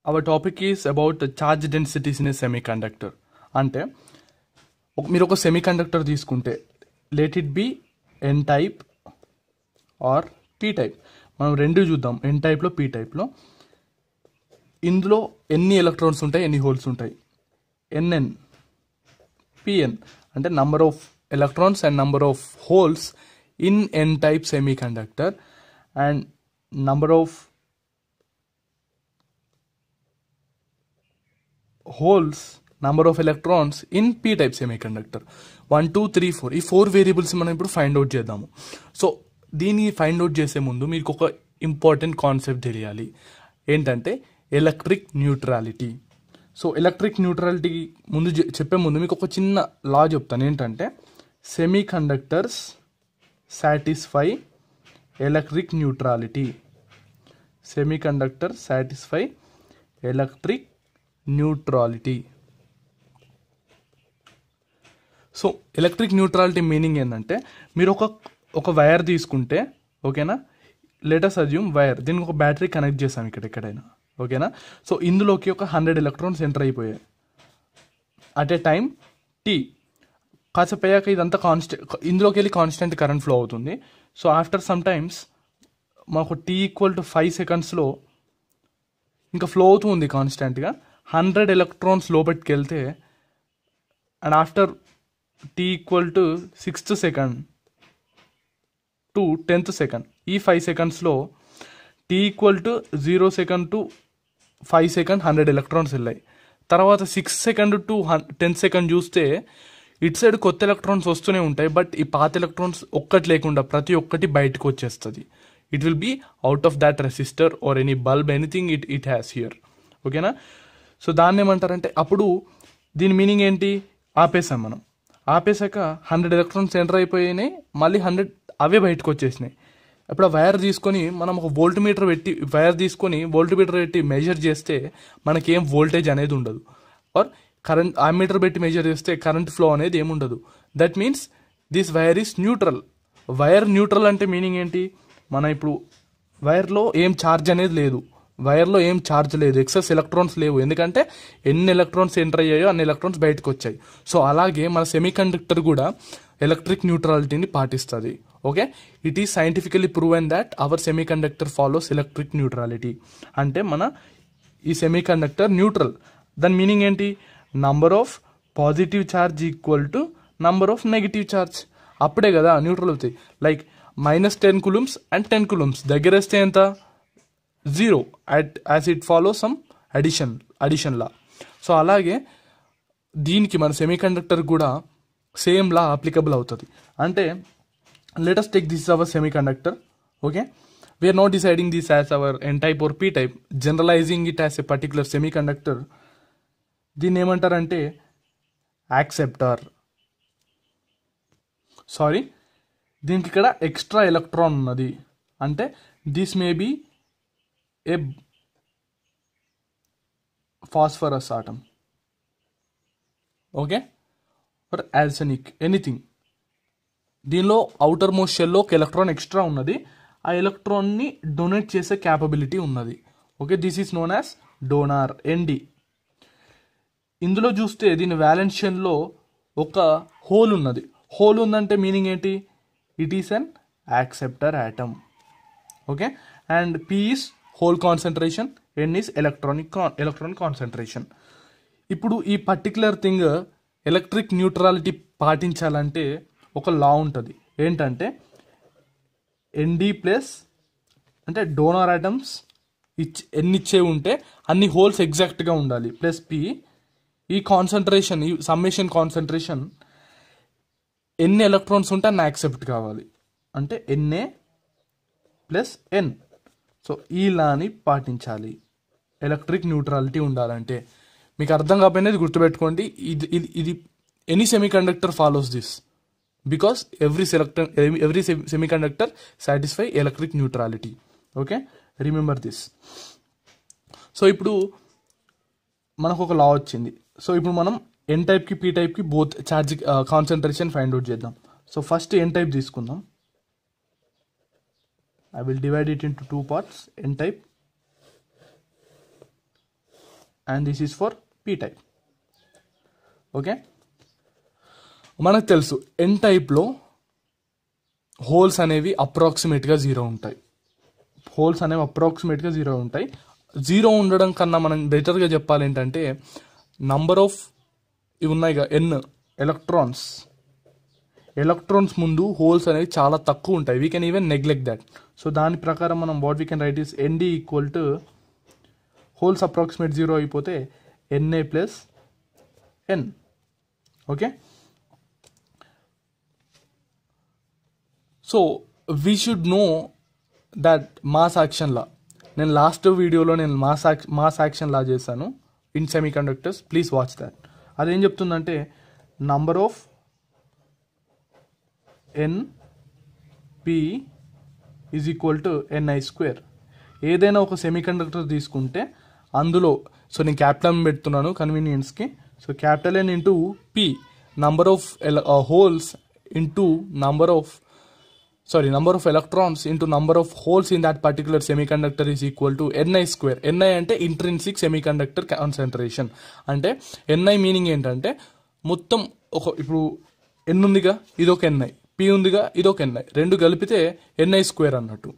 Our topic is about the charge densities in a semiconductor. అంటే మీరు ఒక semiconductor తీసుకుంటే let it be N type or P type. మనం రెండు చూద్దాం, ఎన్ టైప్లో పీ టైప్లో. ఇందులో ఎన్ని ఎలక్ట్రాన్స్ ఉంటాయి, ఎన్ని హోల్స్ ఉంటాయి? ఎన్ఎన్ పిఎన్ అంటే number of electrons and number of holes in N type semiconductor and number of holes, number of electrons in p-type semiconductor. 1 2 3 4 ఈ 4 వేరియబుల్స్ మనం ఇప్పుడు ఫైండ్ అవుట్ చేద్దాము. సో దీన్ని ఫైండ్ అవుట్ చేసే ముందు మీకు ఒక ఇంపార్టెంట్ కాన్సెప్ట్ తెలియాలి, ఏంటంటే electric neutrality. So electric neutrality ముందు చెప్పే ముందు మీకు ఒక చిన్న లా చెప్తాను, ఏంటంటే semiconductors satisfy electric neutrality. Semiconductor satisfy electric neutrality. So electric neutrality meaning ఏంటంటే మీరు ఒక వైర్ తీసుకుంటే, ఓకేనా, లెటస్ అజ్యూమ్ వైర్, దీనికి ఒక బ్యాటరీ కనెక్ట్ చేసాం ఎక్కడైనా, ఓకేనా. సో ఇందులోకి ఒక 100 ఎలక్ట్రాన్స్ ఎంటర్ అయిపోయాయి అట్ ఏ టైం టీ. కాసేపు అయ్యాక ఇదంతా ఇందులోకి వెళ్ళి కాన్స్టెంట్ కరెంట్ ఫ్లో అవుతుంది. సో ఆఫ్టర్ సమ్ టైమ్స్ మాకు టీ ఈక్వల్ టు 5 సెకండ్స్లో ఇంకా ఫ్లో అవుతుంది కాన్స్టెంట్గా. 100 ఎలక్ట్రాన్స్ లోపలికి వెళ్తే and after T equal to 6th second to 10th second, ఈ 5 సెకండ్స్లో T equal to 0 second to 5 second 100 electrons వెళ్ళాయి. తర్వాత 6 సెకండ్ టు 10 సెకండ్ చూస్తే ఇటు సైడ్ కొత్త ఎలక్ట్రాన్స్ వస్తూనే ఉంటాయి, బట్ ఈ పాత ఎలక్ట్రాన్స్ ఒక్కటి లేకుండా ప్రతి ఒక్కటి బయటకు వచ్చేస్తుంది. It will be out of that resistor or any bulb, anything it has here, ఓకేనా. సో దాన్ని ఏమంటారంటే, అప్పుడు దీని మీనింగ్ ఏంటి, ఆపేసాం మనం. ఆపేసాక 100 ఎలక్ట్రాన్స్ ఎంటర్ అయిపోయినాయి, మళ్ళీ 100 అవే బయటకు వచ్చేసినాయి. అప్పుడు ఆ వైర్ తీసుకొని మనం ఒక వోల్ట్ మీటర్ పెట్టి మెజర్ చేస్తే మనకేం వోల్టేజ్ అనేది ఉండదు, ఆర్ కరెంట్ అమ్మీటర్ పెట్టి మెజర్ చేస్తే కరెంట్ ఫ్లో అనేది ఏముండదు. That means this wire is neutral. Wire neutral అంటే మీనింగ్ ఏంటి, మన ఇప్పుడు వైర్లో ఏం ఛార్జ్ అనేది లేదు, వైర్లో ఏం ఛార్జ్ లేదు, ఎక్సెస్ ఎలక్ట్రాన్స్ లేవు, ఎందుకంటే ఎన్ని ఎలక్ట్రాన్స్ ఎంటర్ అయ్యాయో అన్ని ఎలక్ట్రాన్స్ బయటకు వచ్చాయి. సో అలాగే మన సెమీకండక్టర్ కూడా ఎలక్ట్రిక్ న్యూట్రాలిటీని పాటిస్తుంది, okay. It is scientifically proven that our semiconductor follows electric neutrality. అంటే మన ఈ సెమీకండక్టర్ న్యూట్రల్. దాని మీనింగ్ ఏంటి, number of positive charge equal to number of negative charge, అప్పుడే కదా న్యూట్రల్ అవుతాయి. లైక్ -10 coulombs అండ్ 10 coulombs దగ్గర వేస్తే ఎంత, 0 as it follow some addition law. So అలాగే దీనికి మన సెమీకండక్టర్ కూడా సేమ్ లా అప్లికబుల్ అవుతుంది. అంటే let us take this our semiconductor, okay. We're not deciding this as our N type or P type, generalizing it as a particular semiconductor. దీన్ని ఏమంటారంటే acceptor. Sorry, దీనికి ఇక్కడ ఎక్స్ట్రా ఎలక్ట్రాన్ ఉన్నది, అంటే this may be a phosphorus atom, okay, or arsenic, anything. దీనిలో outer most షెల్లో ఒక electron extra ఉన్నది, ఆ ఎలక్ట్రాన్ని డొనేట్ చేసే క్యాపబిలిటీ ఉన్నది, okay. This is known as donor, ND. ఇందులో చూస్తే దీని వ్యాలెన్స్ షెల్లో ఒక హోల్ ఉన్నది. హోల్ ఉందంటే మీనింగ్ ఏంటి, it is an acceptor atom, okay. And P is hole concentration, N is electronic concentration. ఇప్పుడు ఈ పర్టికులర్ థింగ్ ఎలక్ట్రిక్ న్యూట్రాలిటీ పాటించాలంటే ఒక లా ఉంటుంది, ఏంటంటే ఎన్డి ప్లస్ అంటే డోనర్ ఆటమ్స్ ఎన్ని ఇచ్చే ఉంటే అన్ని హోల్స్ ఎగ్జాక్ట్గా ఉండాలి, ప్లస్ పి ఈ కాన్సన్ట్రేషన్, ఈ సమ్మేషన్ కాన్సన్ట్రేషన్ ఎన్ని ఎలక్ట్రాన్స్ ఉంటే అన్ని యాక్సెప్ట్ కావాలి, అంటే ఎన్ఏ ప్లస్ ఎన్. సో ఈ లాని పాటించాలి ఎలక్ట్రిక్ న్యూట్రాలిటీ ఉండాలంటే. మీకు అర్థం కాకపోయినా ఇది గుర్తుపెట్టుకోండి, ఇది any semiconductor follows this because every semiconductor satisfy electric neutrality, okay. Remember this. So ఇప్పుడు మనకు ఒక లా వచ్చింది. సో ఇప్పుడు మనం ఎన్ టైప్కి పీ టైప్కి both charge concentration find out చేద్దాం. సో ఫస్ట్ ఎన్ టైప్ తీసుకుందాం. I will divide it into two parts, n type and this is for P type. Okay, మనకు తెలుసు ఎన్ టైప్లో హోల్స్ అనేవి అప్రాక్సిమేట్గా 0 ఉంటాయి. జీరో ఉండడం కన్నా మనం బెటర్గా చెప్పాలి ఏంటంటే నంబర్ ఆఫ్ ఇవి ఉన్నాయిగా ఎన్ ఎలక్ట్రాన్స్ ముందు హోల్స్ అనేవి చాలా తక్కువ ఉంటాయి. We can even neglect that. So దాని ప్రకారం మనం what we can write is ND equal to holes approximate 0 అయిపోతే NA plus N. Okay, so we should know that mass action law. నేను లాస్ట్ వీడియోలో నేను మాస్ యాక్షన్ లా చేశాను in semiconductors, please watch that. అదేం చెప్తుందంటే number of N P is equal to NI square. ఏదైనా ఒక semi conductor తీసుకుంటే అందులో, సో నేను క్యాపిటల్ ఎన్ పెడుతున్నాను కన్వీనియన్స్కి. So capital N into P, number of holes into number of electrons into number of holes in that particular semiconductor is equal to Ni square. Ni అంటే intrinsic semiconductor concentration. అంటే Ni meaning ఏంటంటే మొత్తం ఇప్పుడు ఎన్ ఉందిగా ఇదొక Ni, P ఉందిగా ఇదొక Ni, రెండు కలిపితే Ni స్క్వేర్ అన్నట్టు.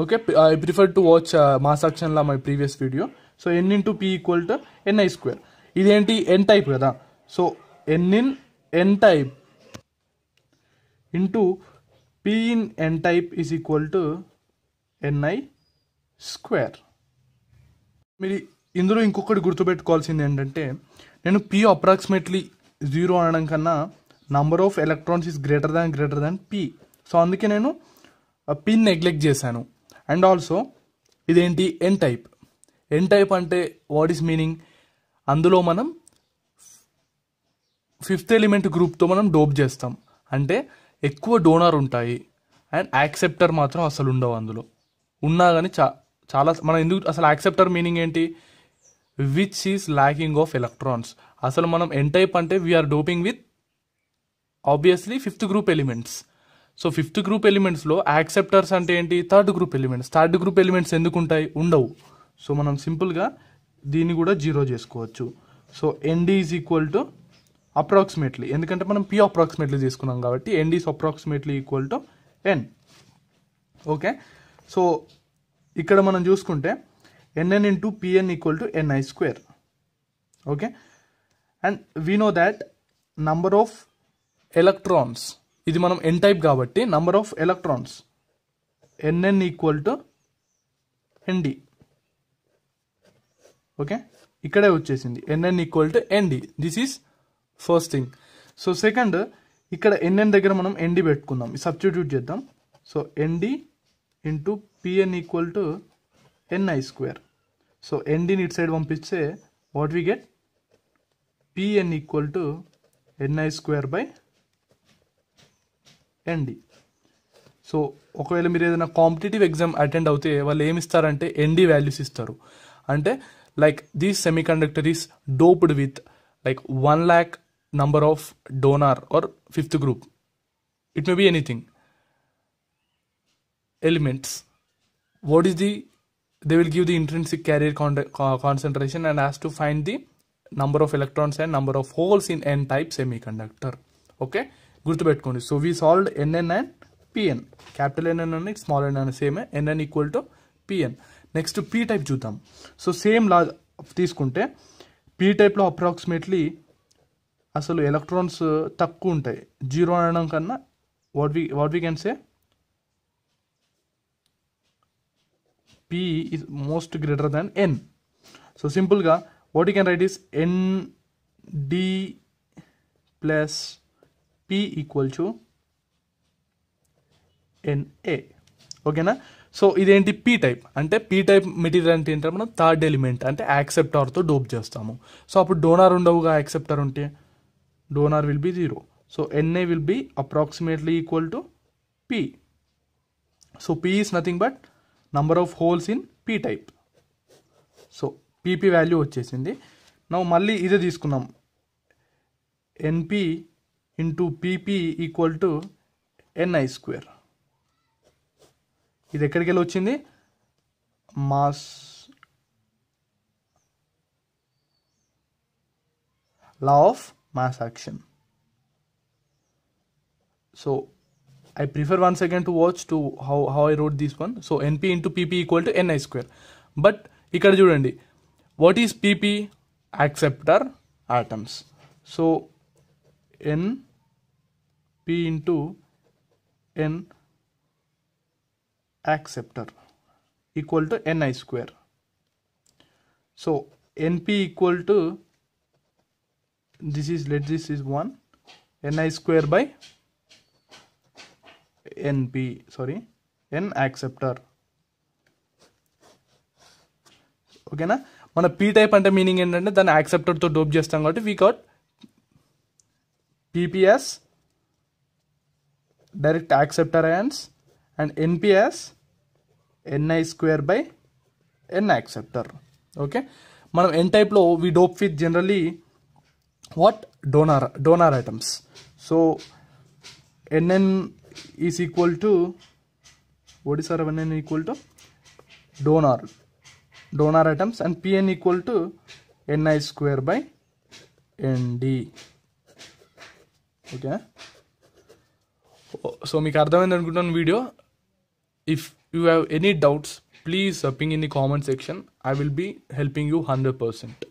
Okay, I prefer to watch mass action law my previous video. So N into P equal to Ni square. ఇదేంటి ఎన్ టైప్ కదా, so N in N type into P in N type is equal to Ni square. మీరు ఇందులో ఇంకొకటి గుర్తుపెట్టుకోవాల్సింది ఏంటంటే నేను P approximately 0 అనడం కన్నా number of electrons is greater than P. So అందుకే నేను P నెగ్లెక్ట్ చేశాను. అండ్ ఆల్సో ఇదేంటి ఎన్ టైప్ అంటే వాట్ ఈస్ మీనింగ్, అందులో మనం 5th ఎలిమెంట్ గ్రూప్తో మనం డోప్ చేస్తాం. అంటే ఎక్కువ డోనార్ ఉంటాయి అండ్ యాక్సెప్టర్ మాత్రం అసలు ఉండవు. అందులో ఉన్నా కానీ చాలా మనం ఎందుకు అసలు యాక్సెప్టర్ మీనింగ్ ఏంటి, which is lacking of electrons. అసలు మనం ఎన్ టైప్ అంటే we are doping with obviously 5th group elements. సో 5th గ్రూప్ ఎలిమెంట్స్లో యాక్సెప్టర్స్ అంటే ఏంటి, 3rd గ్రూప్ ఎలిమెంట్స్ ఎందుకు ఉంటాయి, ఉండవు. సో మనం సింపుల్గా దీన్ని కూడా 0 చేసుకోవచ్చు. So ND is equal to approximately, ఎందుకంటే మనం పి అప్రాక్సిమేట్లీ తీసుకున్నాం కాబట్టి ND is approximately equal to N. Okay, so ఇక్కడ మనం చూసుకుంటే NN into PN equal to NI square. Okay, and we know that number of electrons, ఇది మనం N type కాబట్టి number of electrons NN equal to ND. Okay, ఇక్కడే వచ్చేసింది NN equal to ND. This is first thing. So second, ఇక్కడ NN దగ్గర మనం ND పెట్టుకుందాం, substitute చేద్దాం. So ND into PN equal to NI square. So ఎన్డిని ఇటు సైడ్ పంపిస్తే what we get, PN equal to NI square by ND. So ఒకవేళ మీరు ఏదైనా కాంపిటేటివ్ ఎగ్జామ్ అటెండ్ అవుతే వాళ్ళు ఏమి ఇస్తారంటే ఎన్డి వాల్యూస్ ఇస్తారు. అంటే like this semi conductor is doped with like 1 lakh number of donor or 5th group, it may be anything elements. What is they will give the intrinsic carrier concentration and has to find the number of electrons and number of holes in n type semiconductor. Okay, గుర్తుపెట్టుకోండి. So we solved nn and pn, capital N and small n and same nn equal to pn. Next p type చూద్దాం. So same లా తీసుకుంటే P టైప్లో approximately అసలు electrons తక్కువ ఉంటాయి. 0 అనడం కన్నా what we can say P is most greater than N. So సింపుల్గా what you can write is N D plus P equal to NA. ఓకేనా, సో ఇదేంటి పీ టైప్ అంటే పీ టైప్ మెటీరియల్ అంటే ఏంటంటే మనం 3rd ఎలిమెంట్ అంటే యాక్సెప్టార్తో dope చేస్తాము. సో అప్పుడు డోనార్ ఉండవుగా, యాక్సెప్టార్ ఉంటే donor will be 0. So NA will be approximately equal to P. So P is nothing but number of holes in P type. So PP value వచ్చేసింది. ನಾವು మళ్ళీ ఇదే తీసుకున్నాం, NP into PP equal to NI square. ఇది ఎక్కడికి వెళ్ళి వచ్చింది, mass law of mass action. So I prefer once again to watch to how I wrote this one. So NP into PP equal to Ni square. But ఇక్కడ చూడండి, what is PP? Acceptor atoms. So NP into N acceptor equal to Ni square. So NP equal to, this is 1 Ni square by NP, sorry, N acceptor. ఓకేనా. మన P type అంటే meaning ఏంటంటే దాన్ని యాక్సెప్టర్తో dope చేస్తాం కాబట్టి we got PPS direct acceptor ions and NPS Ni square by N acceptor. Okay, మనం N టైప్లో we dope with generally what donor atoms. So Nn is equal to, what is our Nn equal to? Donor atoms, and Pn equal to Ni square by Nd. Okay, so మీకు అర్థమైంది అనుకుంటున్నాను video. If you have any doubts, please ping in the comment section. I will be helping you 100%.